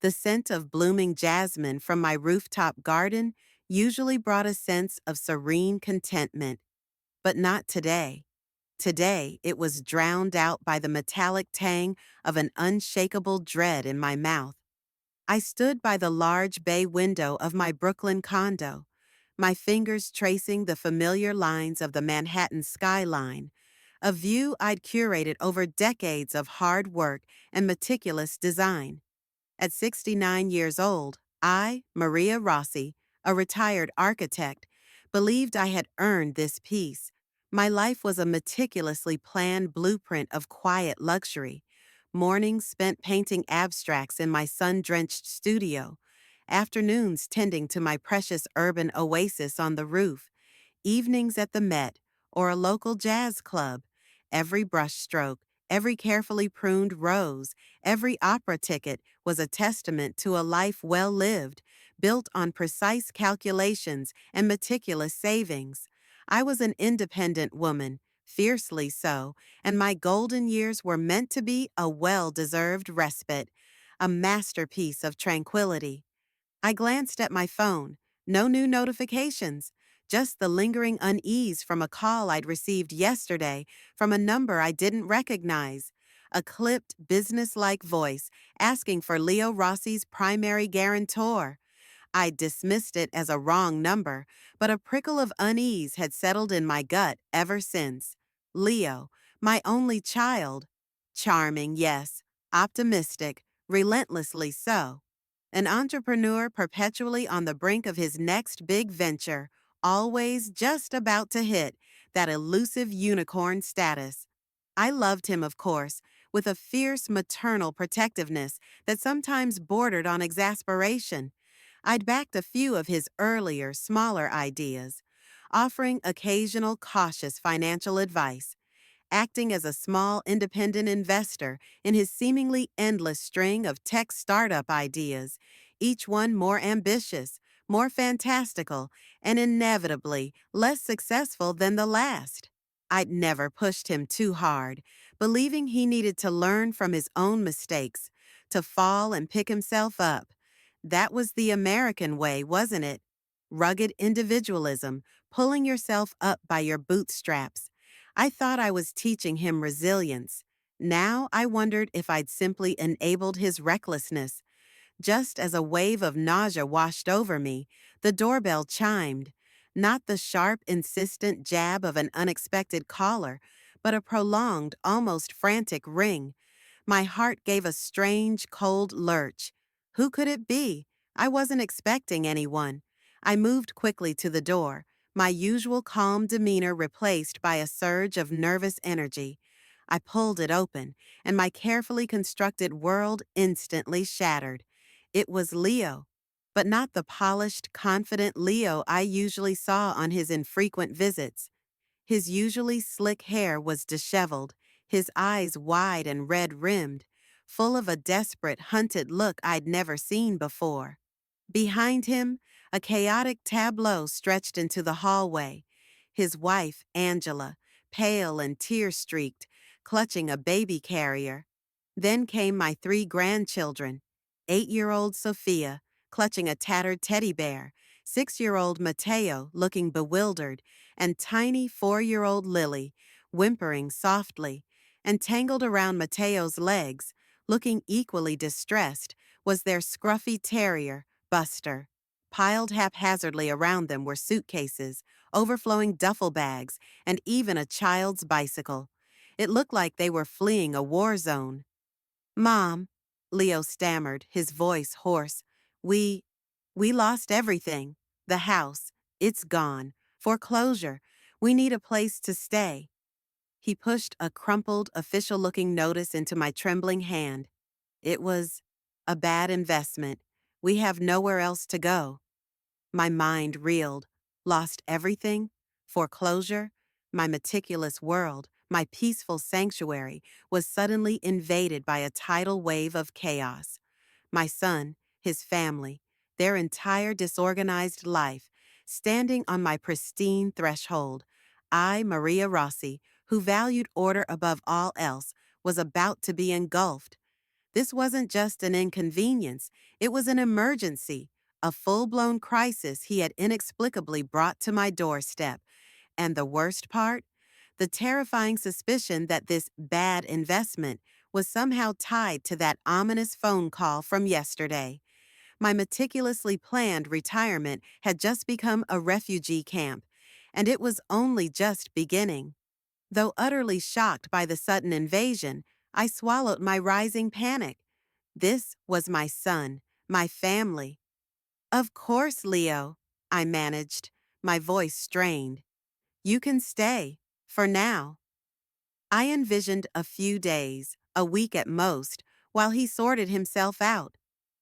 The scent of blooming jasmine from my rooftop garden usually brought a sense of serene contentment, but not today. Today, it was drowned out by the metallic tang of an unshakable dread in my mouth. I stood by the large bay window of my Brooklyn condo, my fingers tracing the familiar lines of the Manhattan skyline, a view I'd curated over decades of hard work and meticulous design. At 69 years old, I, Maria Rossi, a retired architect, believed I had earned this peace. My life was a meticulously planned blueprint of quiet luxury. Mornings spent painting abstracts in my sun-drenched studio, afternoons tending to my precious urban oasis on the roof, evenings at the Met or a local jazz club. Every brushstroke, every carefully pruned rose, every opera ticket was a testament to a life well lived, built on precise calculations and meticulous savings. I was an independent woman, fiercely so, and my golden years were meant to be a well-deserved respite, a masterpiece of tranquility. I glanced at my phone. No new notifications, just the lingering unease from a call I'd received yesterday from a number I didn't recognize. A clipped, businesslike voice asking for Leo Rossi's primary guarantor. I dismissed it as a wrong number, but a prickle of unease had settled in my gut ever since. Leo, my only child. Charming, yes. Optimistic, relentlessly so. An entrepreneur perpetually on the brink of his next big venture, always just about to hit that elusive unicorn status. I loved him, of course, with a fierce maternal protectiveness that sometimes bordered on exasperation. I'd backed a few of his earlier, smaller ideas, offering occasional cautious financial advice, acting as a small independent investor in his seemingly endless string of tech startup ideas, each one more ambitious, more fantastical, and inevitably less successful than the last. I'd never pushed him too hard, believing he needed to learn from his own mistakes, to fall and pick himself up. That was the American way, wasn't it? Rugged individualism, pulling yourself up by your bootstraps. I thought I was teaching him resilience. Now I wondered if I'd simply enabled his recklessness. Just as a wave of nausea washed over me, the doorbell chimed. Not the sharp, insistent jab of an unexpected caller, but a prolonged, almost frantic ring. My heart gave a strange, cold lurch. Who could it be? I wasn't expecting anyone. I moved quickly to the door, my usual calm demeanor replaced by a surge of nervous energy. I pulled it open, and my carefully constructed world instantly shattered. It was Leo, but not the polished, confident Leo I usually saw on his infrequent visits. His usually slick hair was disheveled, his eyes wide and red-rimmed, full of a desperate, hunted look I'd never seen before. Behind him, a chaotic tableau stretched into the hallway. His wife, Angela, pale and tear-streaked, clutching a baby carrier. Then came my three grandchildren, 8-year-old Sophia, clutching a tattered teddy bear, 6-year-old Mateo, looking bewildered, and tiny 4-year-old Lily, whimpering softly. And tangled around Mateo's legs, looking equally distressed, was their scruffy terrier, Buster. Piled haphazardly around them were suitcases, overflowing duffel bags, and even a child's bicycle. It looked like they were fleeing a war zone. "Mom," Leo stammered, his voice hoarse, we lost everything. The house. It's gone. Foreclosure. We need a place to stay." He pushed a crumpled, official-looking notice into my trembling hand. It was a bad investment. We have nowhere else to go. My mind reeled. Lost everything? Foreclosure? My meticulous world, my peaceful sanctuary, was suddenly invaded by a tidal wave of chaos. My son, his family, their entire disorganized life, standing on my pristine threshold. I, Maria Rossi, who valued order above all else, was about to be engulfed. This wasn't just an inconvenience, it was an emergency, a full blown crisis he had inexplicably brought to my doorstep. And the worst part? The terrifying suspicion that this bad investment was somehow tied to that ominous phone call from yesterday. My meticulously planned retirement had just become a refugee camp, and it was only just beginning. Though utterly shocked by the sudden invasion, I swallowed my rising panic. This was my son, my family. Of course, Leo, I managed, my voice strained. You can stay, for now. I envisioned a few days, a week at most, while he sorted himself out.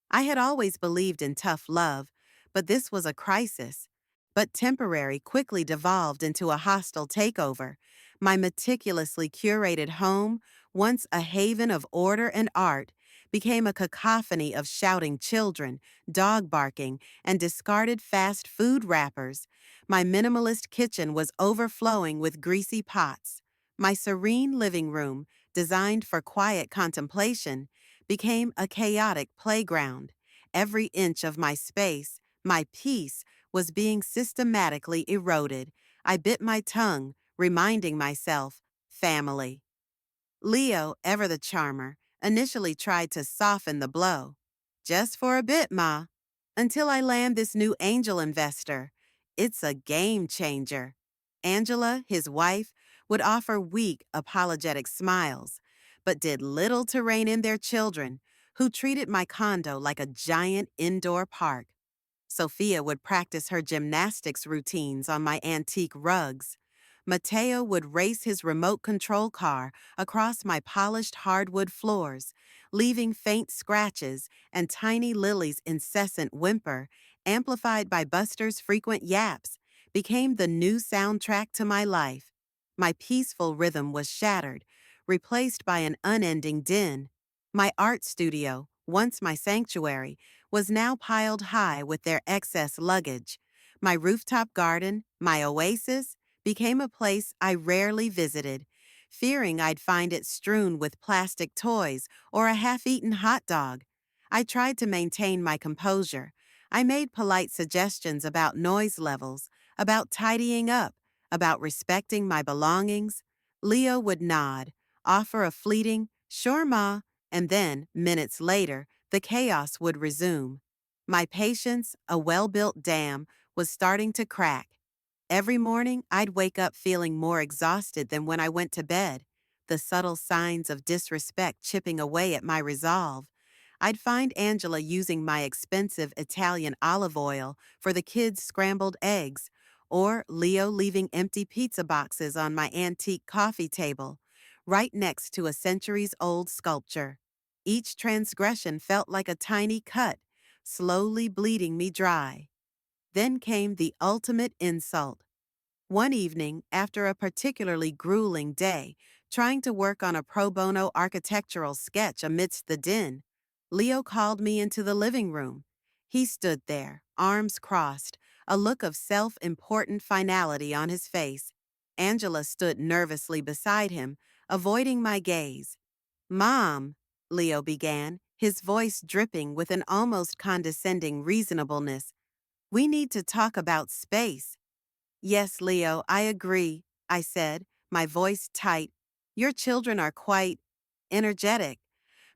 I had always believed in tough love, but this was a crisis. But temporary quickly devolved into a hostile takeover. My meticulously curated home, once a haven of order and art, became a cacophony of shouting children, dog barking, and discarded fast food wrappers. My minimalist kitchen was overflowing with greasy pots. My serene living room, designed for quiet contemplation, became a chaotic playground. Every inch of my space, my peace, was being systematically eroded. I bit my tongue, reminding myself, family. Leo, ever the charmer, initially tried to soften the blow. Just for a bit, Ma, until I land this new angel investor. It's a game changer. Angela, his wife, would offer weak, apologetic smiles, but did little to rein in their children, who treated my condo like a giant indoor park. Sophia would practice her gymnastics routines on my antique rugs. Mateo would race his remote control car across my polished hardwood floors, leaving faint scratches and tiny Lily's incessant whimper, amplified by Buster's frequent yaps, became the new soundtrack to my life. My peaceful rhythm was shattered, replaced by an unending din. My art studio, once my sanctuary, was now piled high with their excess luggage. My rooftop garden, my oasis, became a place I rarely visited, fearing I'd find it strewn with plastic toys or a half-eaten hot dog. I tried to maintain my composure. I made polite suggestions about noise levels, about tidying up, about respecting my belongings. Leo would nod, offer a fleeting, "Sure, Ma," and then, minutes later, the chaos would resume. My patience, a well-built dam, was starting to crack. Every morning, I'd wake up feeling more exhausted than when I went to bed, the subtle signs of disrespect chipping away at my resolve. I'd find Angela using my expensive Italian olive oil for the kids' scrambled eggs, or Leo leaving empty pizza boxes on my antique coffee table, right next to a centuries-old sculpture. Each transgression felt like a tiny cut, slowly bleeding me dry. Then came the ultimate insult. One evening, after a particularly grueling day, trying to work on a pro bono architectural sketch amidst the din, Leo called me into the living room. He stood there, arms crossed, a look of self-important finality on his face. Angela stood nervously beside him, avoiding my gaze. "Mom," Leo began, his voice dripping with an almost condescending reasonableness, "we need to talk about space." "Yes, Leo, I agree," I said, my voice tight. "Your children are quite energetic.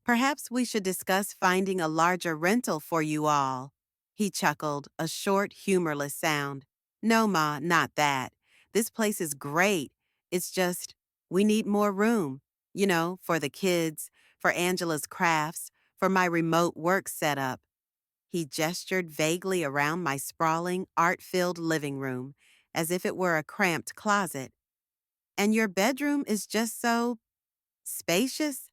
Perhaps we should discuss finding a larger rental for you all." He chuckled, a short, humorless sound. "No, Ma, not that. This place is great. It's just, we need more room. For the kids, for Angela's crafts, for my remote work setup." He gestured vaguely around my sprawling, art-filled living room, as if it were a cramped closet. "And your bedroom is just so spacious?"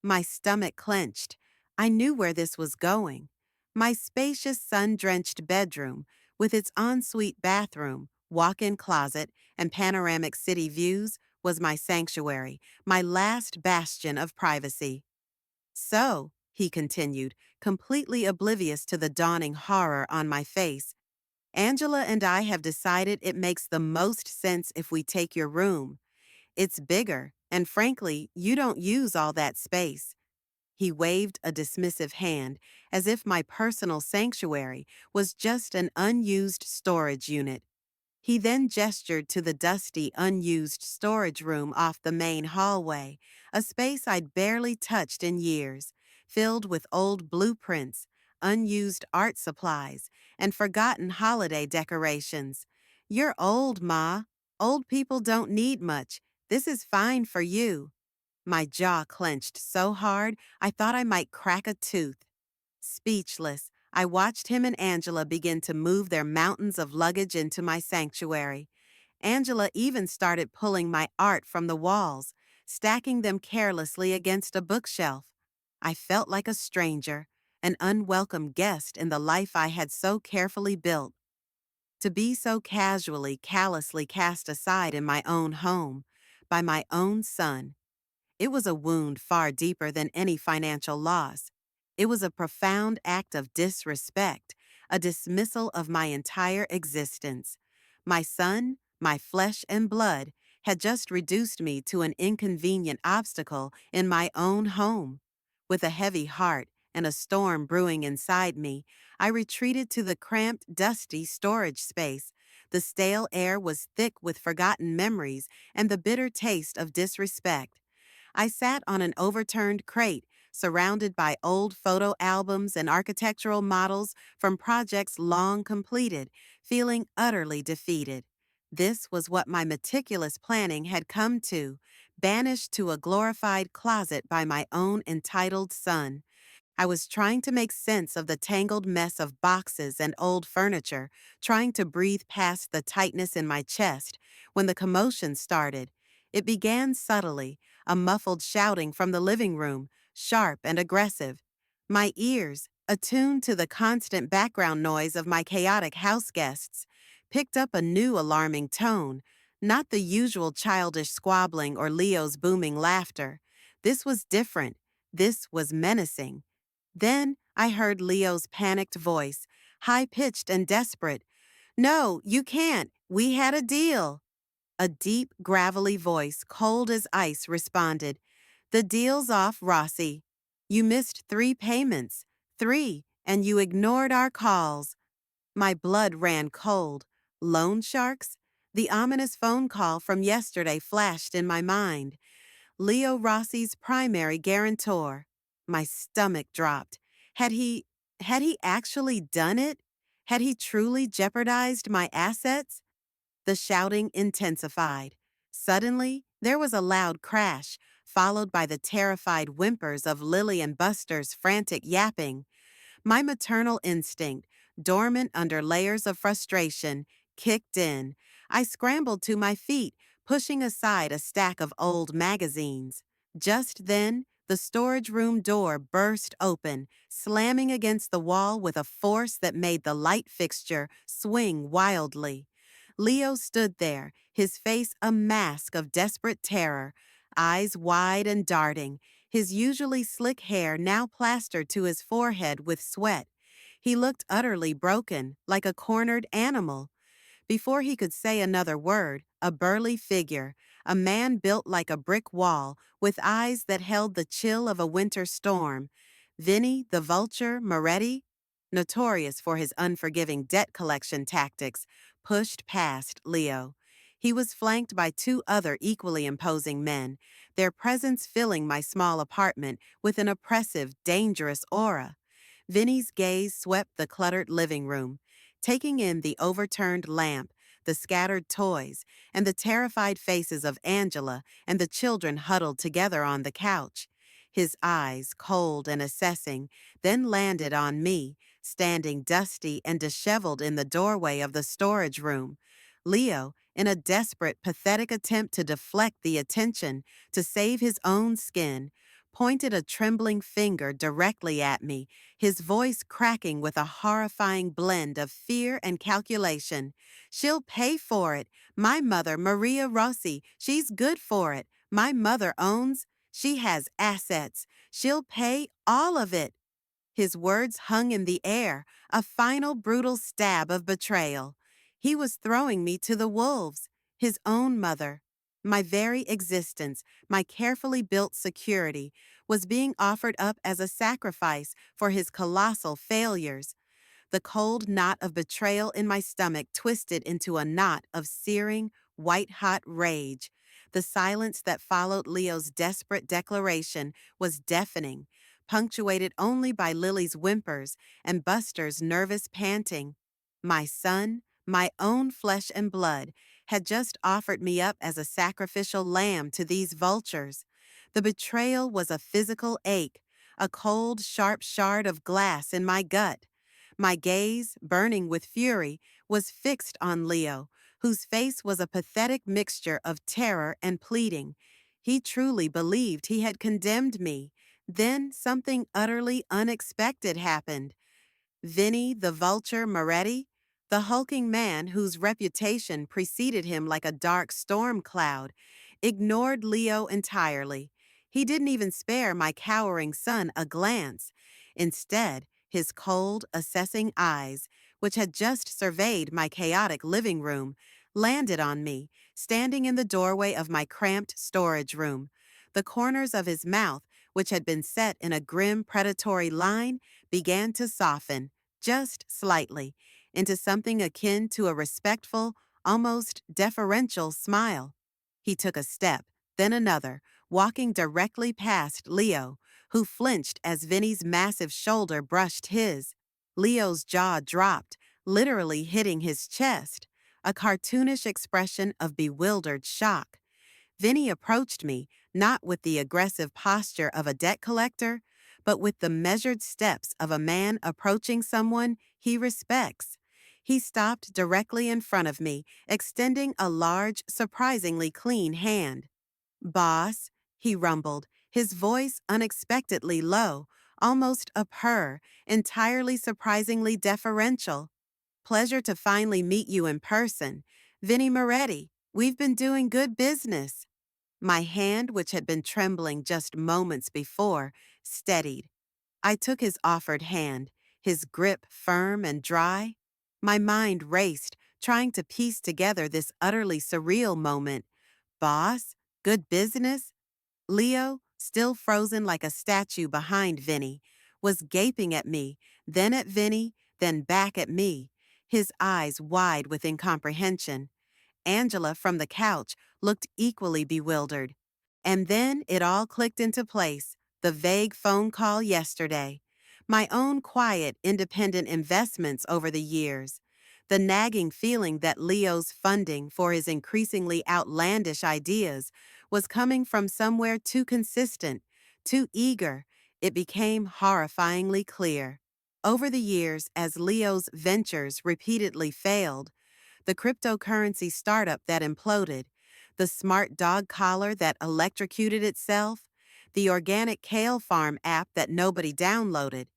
My stomach clenched. I knew where this was going. My spacious, sun-drenched bedroom, with its ensuite bathroom, walk-in closet, and panoramic city views, was my sanctuary, my last bastion of privacy. "So," he continued, completely oblivious to the dawning horror on my face, "Angela and I have decided it makes the most sense if we take your room. It's bigger, and frankly, you don't use all that space. He waved a dismissive hand, as if my personal sanctuary was just an unused storage unit. He then gestured to the dusty, unused storage room off the main hallway, a space I'd barely touched in years, filled with old blueprints, unused art supplies, and forgotten holiday decorations. You're old, Ma. Old people don't need much. This is fine for you. My jaw clenched so hard I thought I might crack a tooth. Speechless, I watched him and Angela begin to move their mountains of luggage into my sanctuary. Angela even started pulling my art from the walls, stacking them carelessly against a bookshelf. I felt like a stranger, an unwelcome guest in the life I had so carefully built. To be so casually, callously cast aside in my own home, by my own son, it was a wound far deeper than any financial loss. It was a profound act of disrespect, a dismissal of my entire existence. My son, my flesh and blood, had just reduced me to an inconvenient obstacle in my own home. With a heavy heart and a storm brewing inside me, I retreated to the cramped, dusty storage space. The stale air was thick with forgotten memories and the bitter taste of disrespect. I sat on an overturned crate, surrounded by old photo albums and architectural models from projects long completed, feeling utterly defeated. This was what my meticulous planning had come to, banished to a glorified closet by my own entitled son. I was trying to make sense of the tangled mess of boxes and old furniture, trying to breathe past the tightness in my chest, when the commotion started. It began subtly, a muffled shouting from the living room, sharp and aggressive. My ears, attuned to the constant background noise of my chaotic house guests, picked up a new alarming tone, not the usual childish squabbling or Leo's booming laughter. This was different. This was menacing. Then I heard Leo's panicked voice, high-pitched and desperate. "No, you can't. We had a deal." A deep, gravelly voice, cold as ice, responded, "The deal's off, Rossi. You missed 3 payments. 3, and you ignored our calls." My blood ran cold. Loan sharks? The ominous phone call from yesterday flashed in my mind. Leo Rossi's primary guarantor. My stomach dropped. Had he had he actually done it? Had he truly jeopardized my assets? The shouting intensified. Suddenly, there was a loud crash, followed by the terrified whimpers of Lily and Buster's frantic yapping. My maternal instinct, dormant under layers of frustration, kicked in. I scrambled to my feet, pushing aside a stack of old magazines. Just then, the storage room door burst open, slamming against the wall with a force that made the light fixture swing wildly. Leo stood there, his face a mask of desperate terror, eyes wide and darting, his usually slick hair now plastered to his forehead with sweat. He looked utterly broken, like a cornered animal. Before he could say another word, a burly figure, a man built like a brick wall, with eyes that held the chill of a winter storm, Vinny the Vulture Moretti, notorious for his unforgiving debt collection tactics, pushed past Leo. He was flanked by 2 other equally imposing men, their presence filling my small apartment with an oppressive, dangerous aura. Vinny's gaze swept the cluttered living room, taking in the overturned lamp, the scattered toys, and the terrified faces of Angela and the children huddled together on the couch. His eyes, cold and assessing, then landed on me, standing dusty and disheveled in the doorway of the storage room. Leo, in a desperate, pathetic attempt to deflect the attention, to save his own skin, pointed a trembling finger directly at me, his voice cracking with a horrifying blend of fear and calculation. "She'll pay for it. My mother, Maria Rossi, she's good for it. My mother owns. She has assets. She'll pay all of it." His words hung in the air, a final brutal stab of betrayal. He was throwing me to the wolves, his own mother. My very existence, my carefully built security, was being offered up as a sacrifice for his colossal failures. The cold knot of betrayal in my stomach twisted into a knot of searing, white-hot rage. The silence that followed Leo's desperate declaration was deafening, punctuated only by Lily's whimpers and Buster's nervous panting. My son, my own flesh and blood, had just offered me up as a sacrificial lamb to these vultures. The betrayal was a physical ache, a cold, sharp shard of glass in my gut. My gaze, burning with fury, was fixed on Leo, whose face was a pathetic mixture of terror and pleading. He truly believed he had condemned me. Then something utterly unexpected happened. Vinny the Vulture Moretti, the hulking man whose reputation preceded him like a dark storm cloud, ignored Leo entirely. He didn't even spare my cowering son a glance. Instead, his cold, assessing eyes, which had just surveyed my chaotic living room, landed on me, standing in the doorway of my cramped storage room. The corners of his mouth, which had been set in a grim predatory line, began to soften, just slightly, into something akin to a respectful, almost deferential smile. He took a step, then another, walking directly past Leo, who flinched as Vinny's massive shoulder brushed his. Leo's jaw dropped, literally hitting his chest, a cartoonish expression of bewildered shock. Vinny approached me, not with the aggressive posture of a debt collector, but with the measured steps of a man approaching someone he respects. He stopped directly in front of me, extending a large, surprisingly clean hand. "Boss," he rumbled, his voice unexpectedly low, almost a purr, entirely surprisingly deferential. "Pleasure to finally meet you in person. Vinny Moretti, we've been doing good business." My hand, which had been trembling just moments before, steadied. I took his offered hand, his grip firm and dry. My mind raced, trying to piece together this utterly surreal moment. Boss? Good business? Leo, still frozen like a statue behind Vinny, was gaping at me, then at Vinny, then back at me, his eyes wide with incomprehension. Angela, from the couch, looked equally bewildered. And then it all clicked into place, the vague phone call yesterday. My own quiet, independent investments over the years. The nagging feeling that Leo's funding for his increasingly outlandish ideas was coming from somewhere too consistent, too eager. It became horrifyingly clear. Over the years, as Leo's ventures repeatedly failed, the cryptocurrency startup that imploded, the smart dog collar that electrocuted itself, the organic kale farm app that nobody downloaded.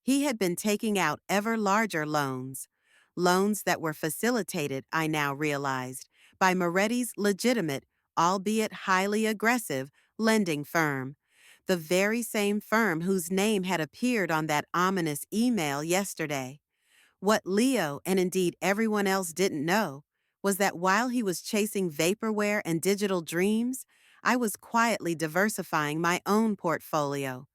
He had been taking out ever larger loans. Loans that were facilitated, I now realized, by Moretti's legitimate, albeit highly aggressive, lending firm. The very same firm whose name had appeared on that ominous email yesterday. What Leo, and indeed everyone else, didn't know was that while he was chasing vaporware and digital dreams, I was quietly diversifying my own portfolio.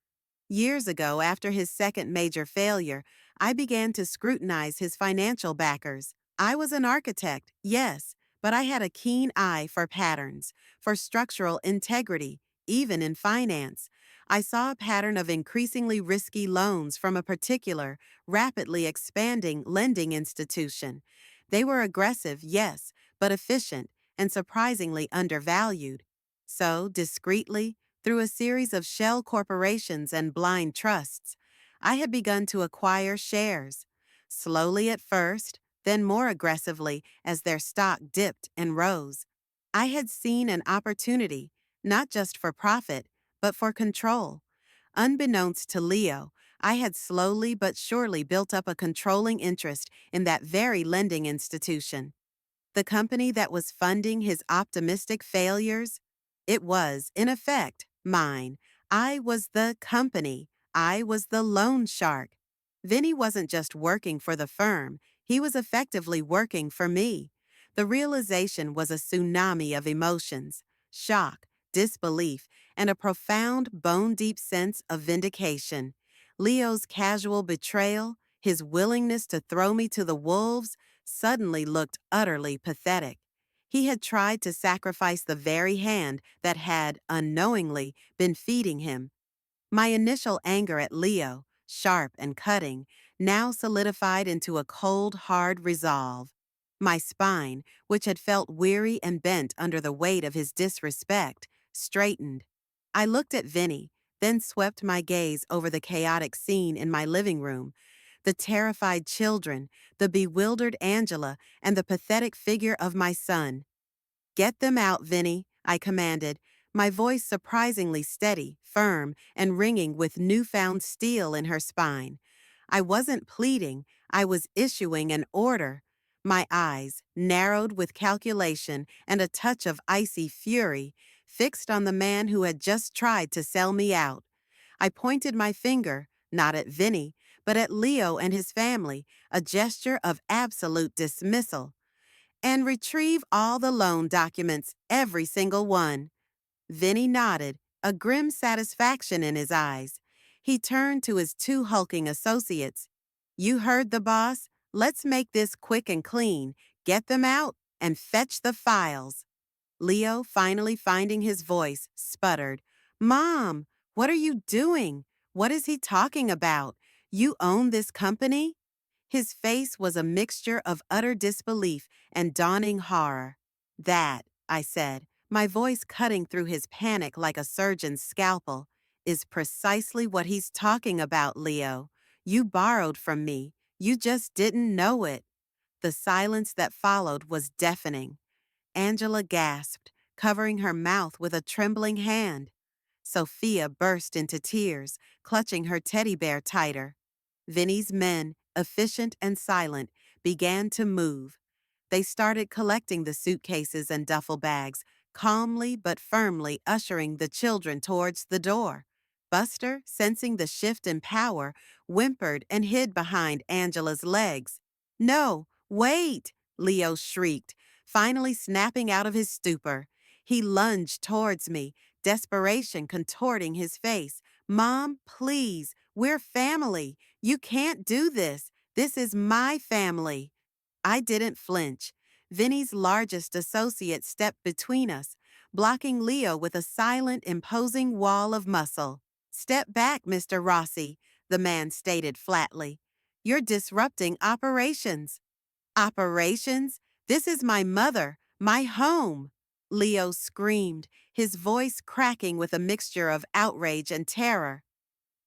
Years ago, after his second major failure, I began to scrutinize his financial backers. I was an architect, yes, but I had a keen eye for patterns, for structural integrity, even in finance. I saw a pattern of increasingly risky loans from a particular, rapidly expanding lending institution. They were aggressive, yes, but efficient and surprisingly undervalued. So, discreetly, through a series of shell corporations and blind trusts, I had begun to acquire shares, slowly at first, then more aggressively as their stock dipped and rose. I had seen an opportunity, not just for profit, but for control. Unbeknownst to Leo, I had slowly but surely built up a controlling interest in that very lending institution. The company that was funding his optimistic failures? It was, in effect, mine. I was the company. I was the loan shark. Vinny wasn't just working for the firm, he was effectively working for me. The realization was a tsunami of emotions: shock, disbelief, and a profound bone-deep sense of vindication. Leo's casual betrayal, his willingness to throw me to the wolves, suddenly looked utterly pathetic. He had tried to sacrifice the very hand that had, unknowingly, been feeding him. My initial anger at Leo, sharp and cutting, now solidified into a cold, hard resolve. My spine, which had felt weary and bent under the weight of his disrespect, straightened. I looked at Vinny, then swept my gaze over the chaotic scene in my living room. The terrified children, the bewildered Angela, and the pathetic figure of my son. "Get them out, Vinny," I commanded, my voice surprisingly steady, firm, and ringing with newfound steel in her spine. I wasn't pleading, I was issuing an order. My eyes, narrowed with calculation and a touch of icy fury, fixed on the man who had just tried to sell me out. I pointed my finger, not at Vinny, but at Leo and his family, a gesture of absolute dismissal. "And retrieve all the loan documents, every single one." Vinny nodded, a grim satisfaction in his eyes. He turned to his two hulking associates. "You heard the boss. Let's make this quick and clean. Get them out and fetch the files." Leo, finally finding his voice, sputtered, "Mom, what are you doing? What is he talking about? You own this company?" His face was a mixture of utter disbelief and dawning horror. "That," I said, my voice cutting through his panic like a surgeon's scalpel, "is precisely what he's talking about, Leo. You borrowed from me. You just didn't know it." The silence that followed was deafening. Angela gasped, covering her mouth with a trembling hand. Sophia burst into tears, clutching her teddy bear tighter. Vinny's men, efficient and silent, began to move. They started collecting the suitcases and duffel bags, calmly but firmly ushering the children towards the door. Buster, sensing the shift in power, whimpered and hid behind Angela's legs. "No, wait!" Leo shrieked, finally snapping out of his stupor. He lunged towards me, desperation contorting his face. "Mom, please, we're family. You can't do this. This is my family." I didn't flinch. Vinny's largest associate stepped between us, blocking Leo with a silent, imposing wall of muscle. "Step back, Mr. Rossi," the man stated flatly. "You're disrupting operations." "Operations? This is my mother, my home." Leo screamed, his voice cracking with a mixture of outrage and terror.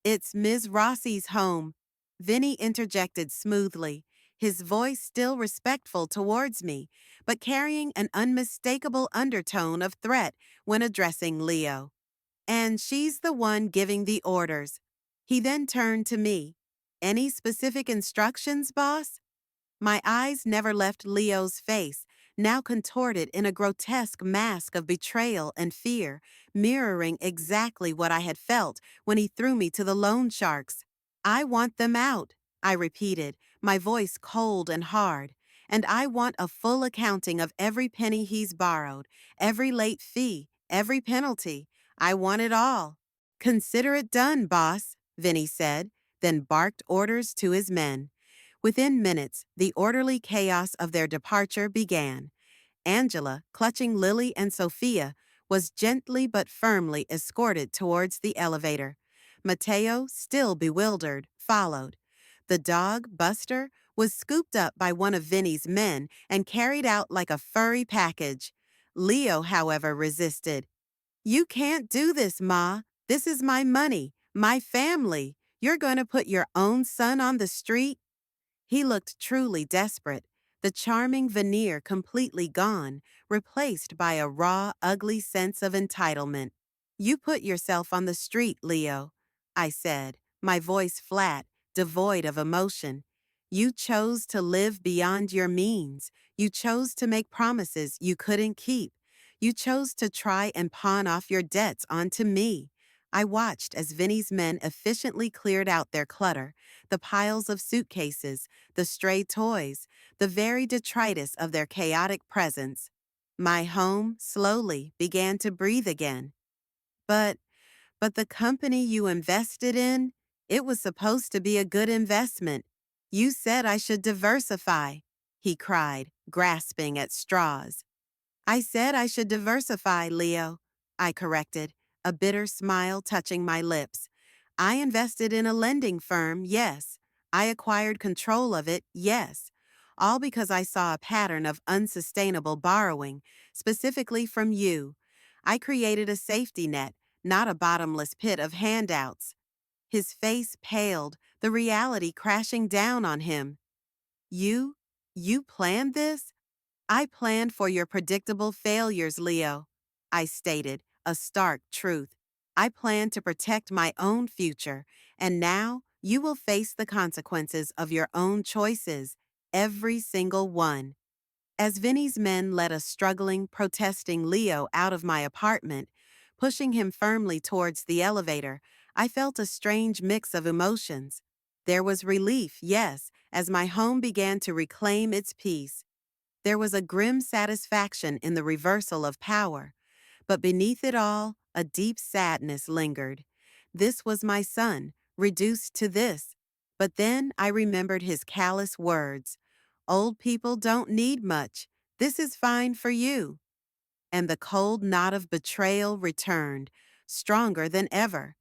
"It's Ms. Rossi's home," Vinny interjected smoothly, his voice still respectful towards me, but carrying an unmistakable undertone of threat when addressing Leo. "And she's the one giving the orders." He then turned to me. "Any specific instructions, boss?" My eyes never left Leo's face, now contorted in a grotesque mask of betrayal and fear, mirroring exactly what I had felt when he threw me to the loan sharks. "I want them out," I repeated, my voice cold and hard. "And I want a full accounting of every penny he's borrowed, every late fee, every penalty. I want it all." "Consider it done, boss," Vinny said, then barked orders to his men. Within minutes, the orderly chaos of their departure began. Angela, clutching Lily and Sophia, was gently but firmly escorted towards the elevator. Mateo, still bewildered, followed. The dog, Buster, was scooped up by one of Vinny's men and carried out like a furry package. Leo, however, resisted. "You can't do this, Ma. This is my money, my family. You're going to put your own son on the street?" He looked truly desperate, the charming veneer completely gone, replaced by a raw, ugly sense of entitlement. "You put yourself on the street, Leo," I said, my voice flat, devoid of emotion. "You chose to live beyond your means. You chose to make promises you couldn't keep. You chose to try and pawn off your debts onto me." I watched as Vinny's men efficiently cleared out their clutter, the piles of suitcases, the stray toys, the very detritus of their chaotic presence. My home slowly began to breathe again. But, but the company you invested in, it was supposed to be a good investment. You said I should diversify, he cried, grasping at straws. I said I should diversify, Leo, I corrected, a bitter smile touching my lips. I invested in a lending firm, yes. I acquired control of it, yes. All because I saw a pattern of unsustainable borrowing, specifically from you. I created a safety net, not a bottomless pit of handouts. His face paled, the reality crashing down on him. You? You planned this? I planned for your predictable failures, Leo, I stated, a stark truth. I planned to protect my own future, and now you will face the consequences of your own choices, every single one. As Vinny's men led a struggling, protesting Leo out of my apartment, pushing him firmly towards the elevator, I felt a strange mix of emotions. There was relief, yes, as my home began to reclaim its peace. There was a grim satisfaction in the reversal of power, but beneath it all, a deep sadness lingered. This was my son, reduced to this. But then I remembered his callous words. Old people don't need much. This is fine for you. And the cold knot of betrayal returned, stronger than ever.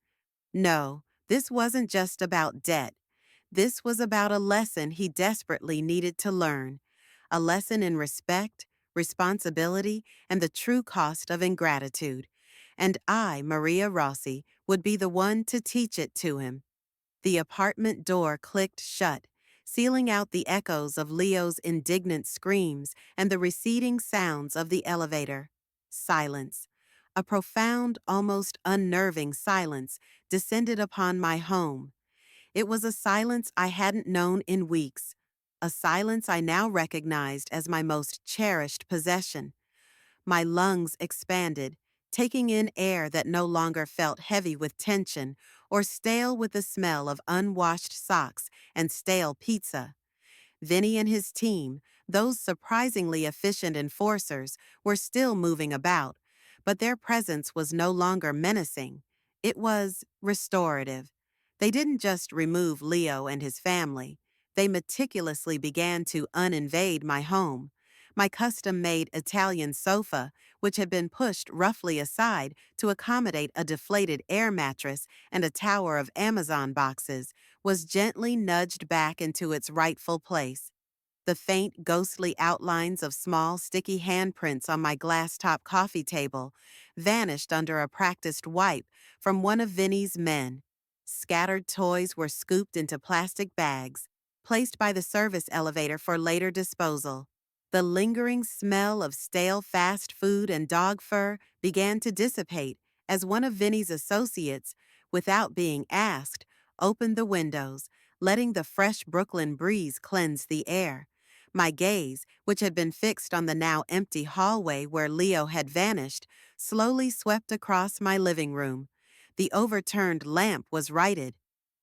No, this wasn't just about debt. This was about a lesson he desperately needed to learn, a lesson in respect, responsibility, and the true cost of ingratitude. And I, Maria Rossi, would be the one to teach it to him. The apartment door clicked shut, sealing out the echoes of Leo's indignant screams and the receding sounds of the elevator. Silence. A profound, almost unnerving silence descended upon my home. It was a silence I hadn't known in weeks, a silence I now recognized as my most cherished possession. My lungs expanded, taking in air that no longer felt heavy with tension or stale with the smell of unwashed socks and stale pizza. Vinny and his team, those surprisingly efficient enforcers, were still moving about, but their presence was no longer menacing. It was restorative. They didn't just remove Leo and his family. They meticulously began to uninvade my home. My custom-made Italian sofa, which had been pushed roughly aside to accommodate a deflated air mattress and a tower of Amazon boxes, was gently nudged back into its rightful place. The faint, ghostly outlines of small, sticky handprints on my glass-top coffee table vanished under a practiced wipe from one of Vinny's men. Scattered toys were scooped into plastic bags, placed by the service elevator for later disposal. The lingering smell of stale fast food and dog fur began to dissipate as one of Vinny's associates, without being asked, opened the windows, letting the fresh Brooklyn breeze cleanse the air. My gaze, which had been fixed on the now empty hallway where Leo had vanished, slowly swept across my living room. The overturned lamp was righted.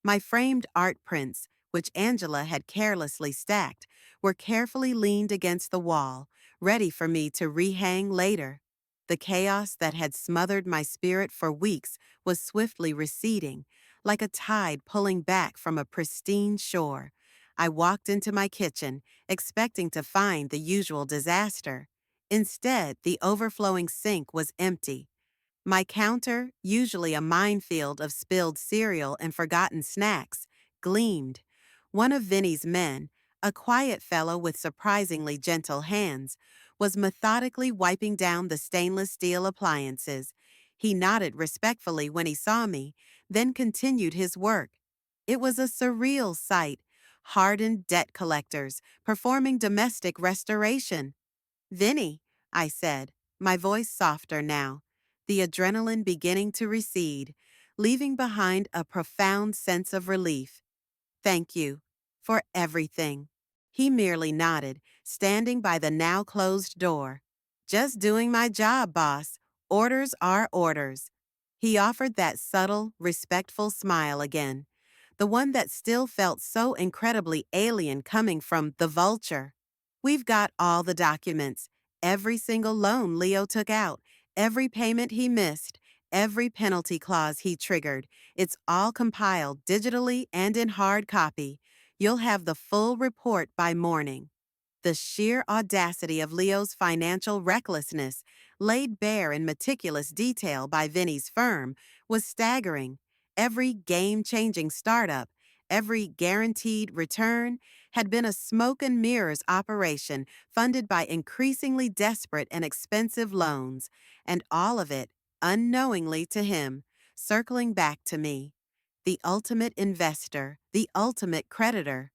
My framed art prints, which Angela had carelessly stacked, were carefully leaned against the wall, ready for me to rehang later. The chaos that had smothered my spirit for weeks was swiftly receding, like a tide pulling back from a pristine shore. I walked into my kitchen, expecting to find the usual disaster. Instead, the overflowing sink was empty. My counter, usually a minefield of spilled cereal and forgotten snacks, gleamed. One of Vinny's men, a quiet fellow with surprisingly gentle hands, was methodically wiping down the stainless steel appliances. He nodded respectfully when he saw me, then continued his work. It was a surreal sight, hardened debt collectors performing domestic restoration. Vinny, I said, my voice softer now, the adrenaline beginning to recede, leaving behind a profound sense of relief. Thank you for everything. He merely nodded, standing by the now closed door. Just doing my job, boss. Orders are orders. He offered that subtle, respectful smile again, the one that still felt so incredibly alien coming from the vulture. We've got all the documents. Every single loan Leo took out, every payment he missed, every penalty clause he triggered, it's all compiled digitally and in hard copy. You'll have the full report by morning. The sheer audacity of Leo's financial recklessness, laid bare in meticulous detail by Vinny's firm, was staggering. Every game-changing startup, every guaranteed return, had been a smoke and mirrors operation funded by increasingly desperate and expensive loans, and all of it, unknowingly to him, circling back to me. The ultimate investor, the ultimate creditor.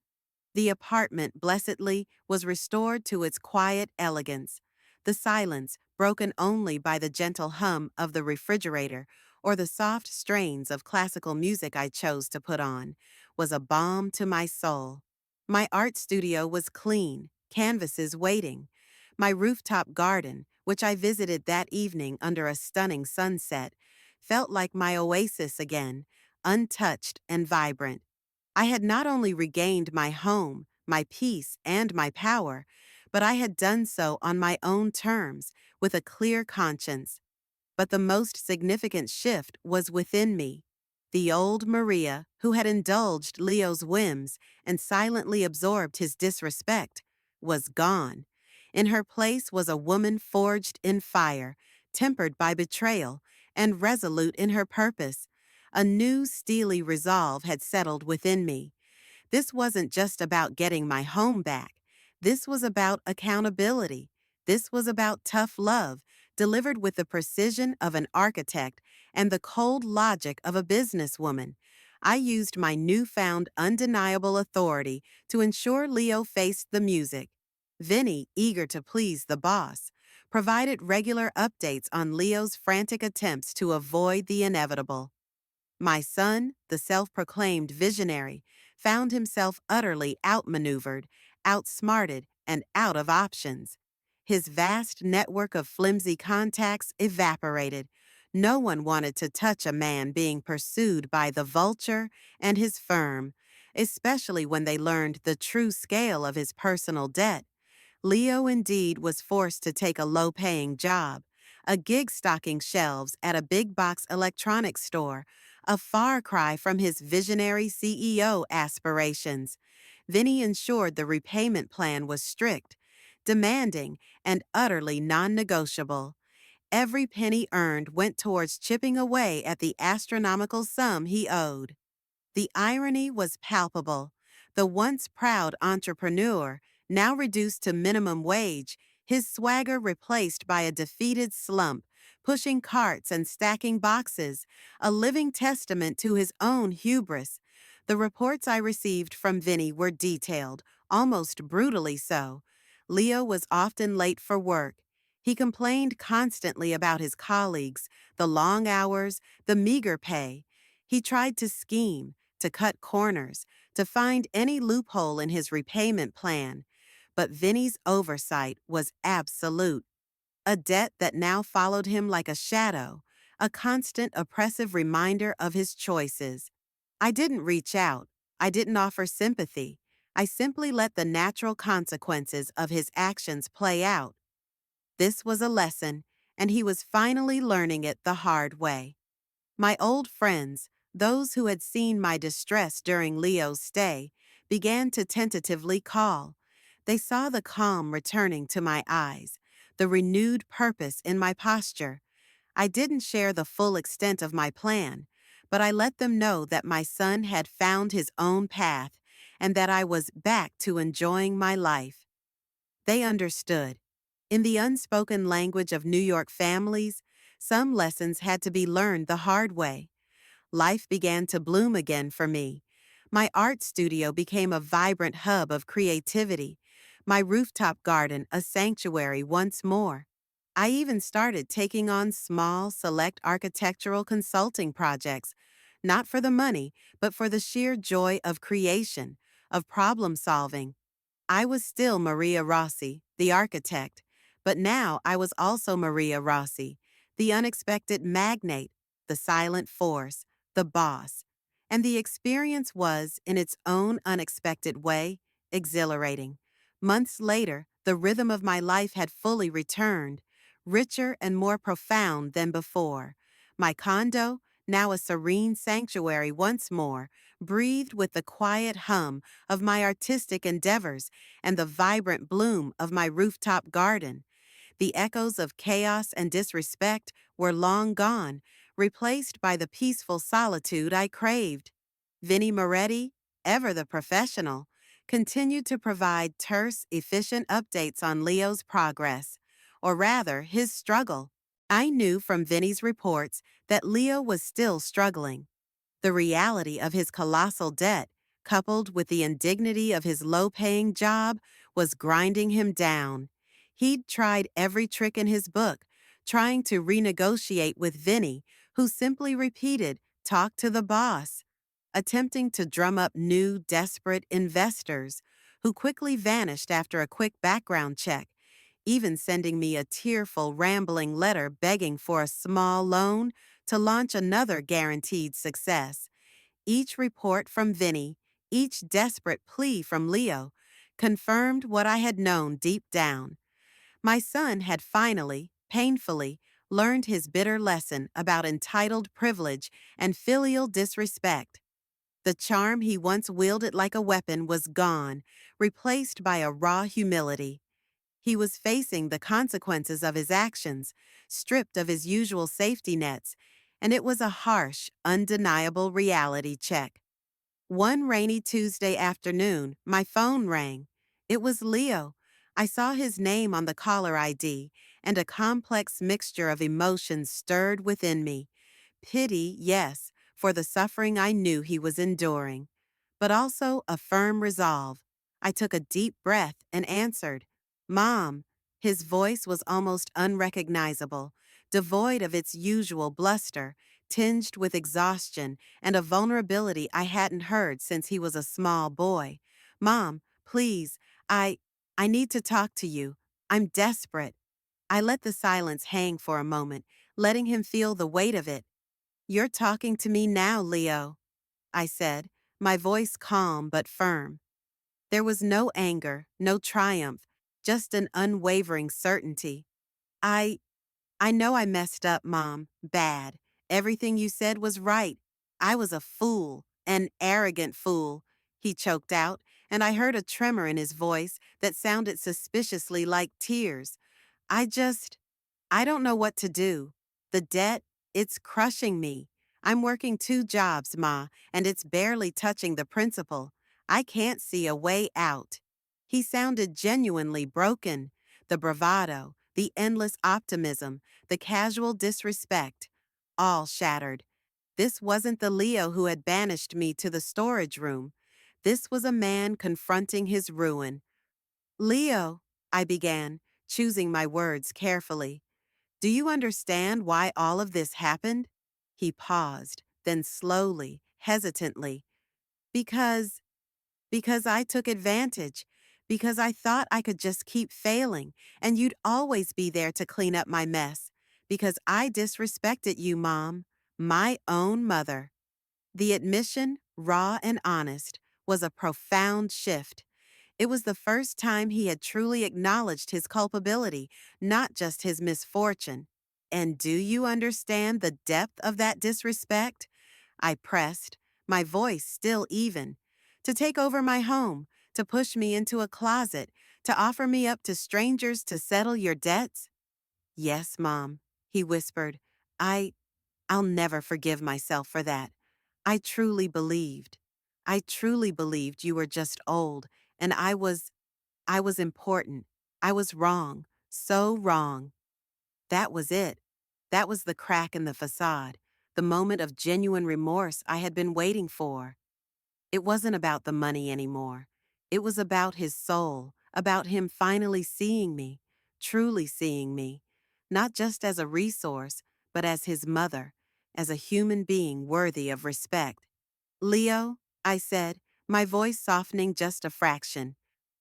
The apartment, blessedly, was restored to its quiet elegance. The silence, broken only by the gentle hum of the refrigerator or the soft strains of classical music I chose to put on, was a balm to my soul. My art studio was clean, canvases waiting. My rooftop garden, which I visited that evening under a stunning sunset, felt like my oasis again, untouched and vibrant. I had not only regained my home, my peace, and my power, but I had done so on my own terms, with a clear conscience. But the most significant shift was within me. The old Maria, who had indulged Leo's whims and silently absorbed his disrespect, was gone. In her place was a woman forged in fire, tempered by betrayal, and resolute in her purpose. A new steely resolve had settled within me. This wasn't just about getting my home back. This was about accountability. This was about tough love, delivered with the precision of an architect and the cold logic of a businesswoman. I used my newfound undeniable authority to ensure Leo faced the music. Vinny, eager to please the boss, provided regular updates on Leo's frantic attempts to avoid the inevitable. My son, the self-proclaimed visionary, found himself utterly outmaneuvered, outsmarted, and out of options. His vast network of flimsy contacts evaporated. No one wanted to touch a man being pursued by the vulture and his firm, especially when they learned the true scale of his personal debt. Leo indeed was forced to take a low-paying job, a gig stocking shelves at a big-box electronics store, a far cry from his visionary CEO aspirations. Vinny ensured the repayment plan was strict, demanding, and utterly non-negotiable. Every penny earned went towards chipping away at the astronomical sum he owed. The irony was palpable. The once proud entrepreneur, now reduced to minimum wage, his swagger replaced by a defeated slump, pushing carts and stacking boxes, a living testament to his own hubris. The reports I received from Vinny were detailed, almost brutally so. Leo was often late for work. He complained constantly about his colleagues, the long hours, the meager pay. He tried to scheme, to cut corners, to find any loophole in his repayment plan. But Vinny's oversight was absolute, a debt that now followed him like a shadow, a constant oppressive reminder of his choices. I didn't reach out. I didn't offer sympathy. I simply let the natural consequences of his actions play out. This was a lesson, and he was finally learning it the hard way. My old friends, those who had seen my distress during Leo's stay, began to tentatively call. They saw the calm returning to my eyes, the renewed purpose in my posture. I didn't share the full extent of my plan, but I let them know that my son had found his own path and that I was back to enjoying my life. They understood. In the unspoken language of New York families, some lessons had to be learned the hard way. Life began to bloom again for me. My art studio became a vibrant hub of creativity, my rooftop garden a sanctuary once more. I even started taking on small, select architectural consulting projects, not for the money, but for the sheer joy of creation, of problem solving. I was still Maria Rossi, the architect, but now I was also Maria Rossi, the unexpected magnate, the silent force, the boss. And the experience was, in its own unexpected way, exhilarating. Months later, The rhythm of my life had fully returned, richer and more profound than before. My condo, now a serene sanctuary once more, breathed with the quiet hum of my artistic endeavors and the vibrant bloom of my rooftop garden. The echoes of chaos and disrespect were long gone, replaced by the peaceful solitude I craved. Vinnie Moretti, ever the professional, continued to provide terse, efficient updates on Leo's progress, or rather, his struggle. I knew from Vinnie's reports that Leo was still struggling. The reality of his colossal debt, coupled with the indignity of his low-paying job, was grinding him down. He'd tried every trick in his book, trying to renegotiate with Vinny, who simply repeated, "Talk to the boss," attempting to drum up new, desperate investors, who quickly vanished after a quick background check, even sending me a tearful, rambling letter begging for a small loan to launch another guaranteed success. Each report from Vinny, each desperate plea from Leo, confirmed what I had known deep down. My son had finally, painfully, learned his bitter lesson about entitled privilege and filial disrespect. The charm he once wielded like a weapon was gone, replaced by a raw humility. He was facing the consequences of his actions, stripped of his usual safety nets, and it was a harsh, undeniable reality check. One rainy Tuesday afternoon, my phone rang. It was Leo. I saw his name on the caller ID, and a complex mixture of emotions stirred within me. Pity, yes, for the suffering I knew he was enduring, but also a firm resolve. I took a deep breath and answered, "Mom." His voice was almost unrecognizable, devoid of its usual bluster, tinged with exhaustion and a vulnerability I hadn't heard since he was a small boy. "Mom, please, I need to talk to you. I'm desperate." I let the silence hang for a moment, letting him feel the weight of it. "You're talking to me now, Leo," I said, my voice calm but firm. There was no anger, no triumph, just an unwavering certainty. I I know I messed up, Mom. Bad. Everything you said was right. I was a fool, an arrogant fool," he choked out, and I heard a tremor in his voice that sounded suspiciously like tears. I just, I don't know what to do. The debt, it's crushing me. I'm working 2 jobs, Ma, and it's barely touching the principal. I can't see a way out." He sounded genuinely broken. The bravado, the endless optimism, the casual disrespect, all shattered. This wasn't the Leo who had banished me to the storage room. This was a man confronting his ruin. "Leo," I began, choosing my words carefully. "Do you understand why all of this happened?" He paused, then slowly, hesitantly. Because, because I took advantage. Because I thought I could just keep failing, and you'd always be there to clean up my mess. Because I disrespected you, Mom. My own mother." The admission, raw and honest, was a profound shift. It was the first time he had truly acknowledged his culpability, not just his misfortune. "And do you understand the depth of that disrespect?" I pressed, my voice still even. "To take over my home, to push me into a closet, to offer me up to strangers to settle your debts?" "Yes, Mom," he whispered. I, I'll never forgive myself for that. I truly believed. I truly believed you were just old, and I was important. I was wrong. So wrong." That was it. That was the crack in the facade, the moment of genuine remorse I had been waiting for. It wasn't about the money anymore. It was about his soul, about him finally seeing me, truly seeing me, not just as a resource, but as his mother, as a human being worthy of respect. "Leo," I said, my voice softening just a fraction,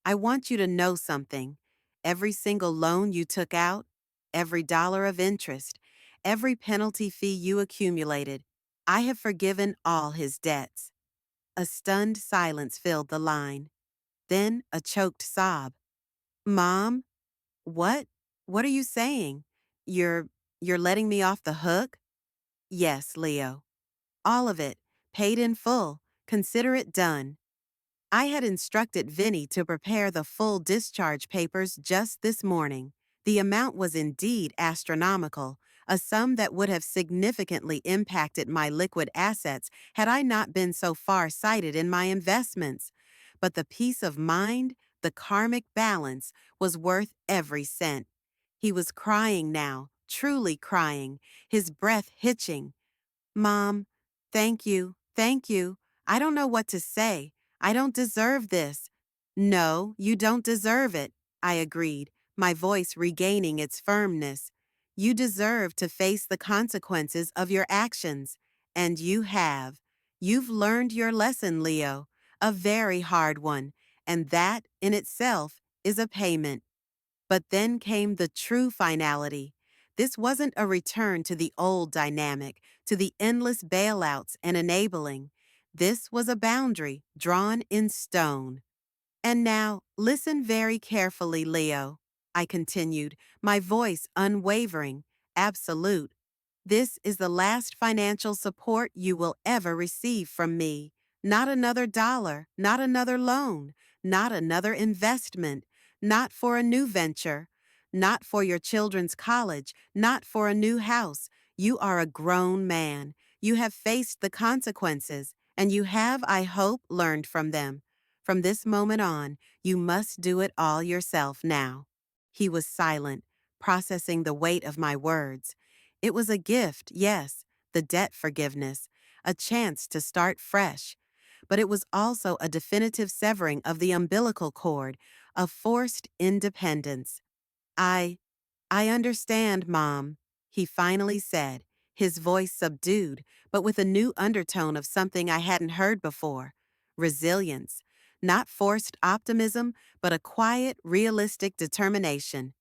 "I want you to know something. Every single loan you took out, every dollar of interest, every penalty fee you accumulated, I have forgiven all his debts." A stunned silence filled the line. Then a choked sob. Mom, what? What are you saying? You're you're letting me off the hook? Yes, Leo. All of it, paid in full. Consider it done. I had instructed Vinny to prepare the full discharge papers just this morning. The amount was indeed astronomical, a sum that would have significantly impacted my liquid assets had I not been so far-sighted in my investments. But the peace of mind, the karmic balance, was worth every cent. He was crying now, truly crying, his breath hitching. Mom, thank you, thank you. I don't know what to say. I don't deserve this. No, you don't deserve it, I agreed, my voice regaining its firmness. You deserve to face the consequences of your actions, and you have. You've learned your lesson, Leo, a very hard one, and that, in itself, is a payment. But then came the true finality. This wasn't a return to the old dynamic, to the endless bailouts and enabling. This was a boundary drawn in stone. And now, listen very carefully, Leo, I continued, my voice unwavering, absolute. This is the last financial support you will ever receive from me. Not another dollar, not another loan, not another investment, not for a new venture, not for your children's college, not for a new house. You are a grown man. You have faced the consequences, and you have, I hope, learned from them. From this moment on, you must do it all yourself now. He was silent, processing the weight of my words. It was a gift, yes, the debt forgiveness, a chance to start fresh. But it was also a definitive severing of the umbilical cord, a forced independence. I, I understand, Mom, he finally said, his voice subdued, but with a new undertone of something I hadn't heard before. Resilience. Not forced optimism, but a quiet, realistic determination.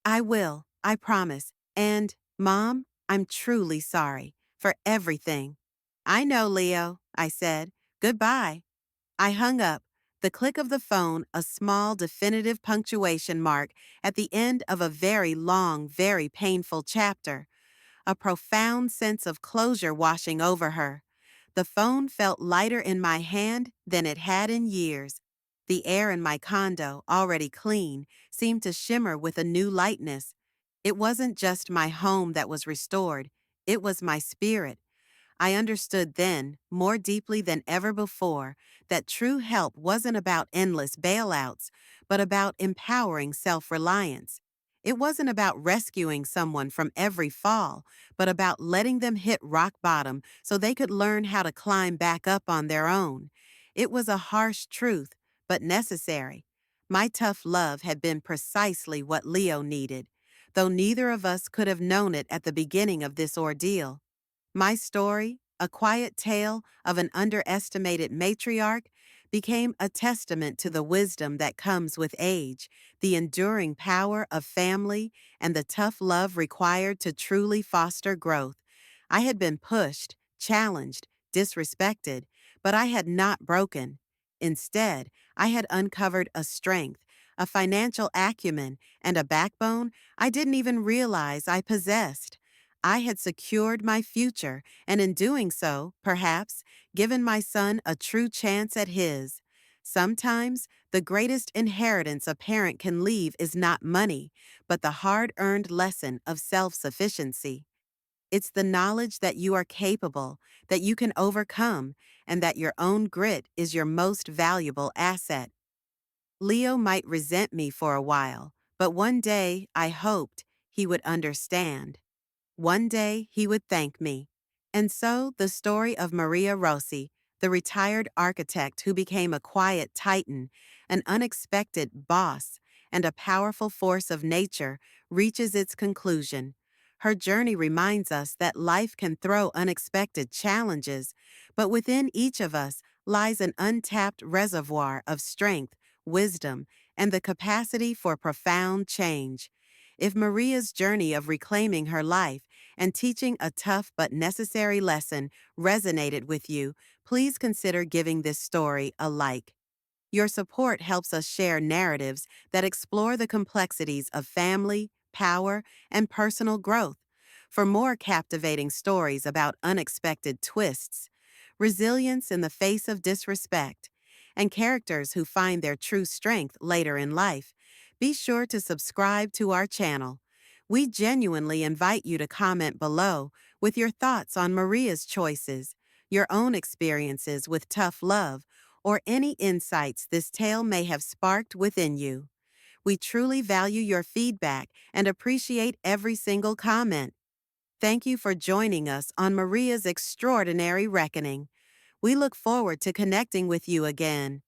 I will, I promise. And, Mom, I'm truly sorry for everything. I know, Leo, I said. Goodbye. I hung up, the click of the phone a small definitive punctuation mark at the end of a very long, very painful chapter, a profound sense of closure washing over her. The phone felt lighter in my hand than it had in years. The air in my condo, already clean, seemed to shimmer with a new lightness. It wasn't just my home that was restored, it was my spirit. I understood then, more deeply than ever before, that true help wasn't about endless bailouts, but about empowering self-reliance. It wasn't about rescuing someone from every fall, but about letting them hit rock bottom so they could learn how to climb back up on their own. It was a harsh truth, but necessary. My tough love had been precisely what Leo needed, though neither of us could have known it at the beginning of this ordeal. My story, a quiet tale of an underestimated matriarch, became a testament to the wisdom that comes with age, the enduring power of family, and the tough love required to truly foster growth. I had been pushed, challenged, disrespected, but I had not broken. Instead, I had uncovered a strength, a financial acumen, and a backbone I didn't even realize I possessed. I had secured my future, and in doing so, perhaps, given my son a true chance at his. Sometimes, the greatest inheritance a parent can leave is not money, but the hard-earned lesson of self-sufficiency. It's the knowledge that you are capable, that you can overcome, and that your own grit is your most valuable asset. Leo might resent me for a while, but one day, I hoped, he would understand. One day he would thank me. And so the story of Maria Rossi, the retired architect who became a quiet titan, an unexpected boss, and a powerful force of nature, reaches its conclusion. Her journey reminds us that life can throw unexpected challenges, but within each of us lies an untapped reservoir of strength, wisdom, and the capacity for profound change. If Maria's journey of reclaiming her life and teaching a tough but necessary lesson resonated with you, please consider giving this story a like. Your support helps us share narratives that explore the complexities of family, power, and personal growth. For more captivating stories about unexpected twists, resilience in the face of disrespect, and characters who find their true strength later in life, be sure to subscribe to our channel. We genuinely invite you to comment below with your thoughts on Maria's choices, your own experiences with tough love, or any insights this tale may have sparked within you. We truly value your feedback and appreciate every single comment. Thank you for joining us on Maria's Extraordinary Reckoning. We look forward to connecting with you again.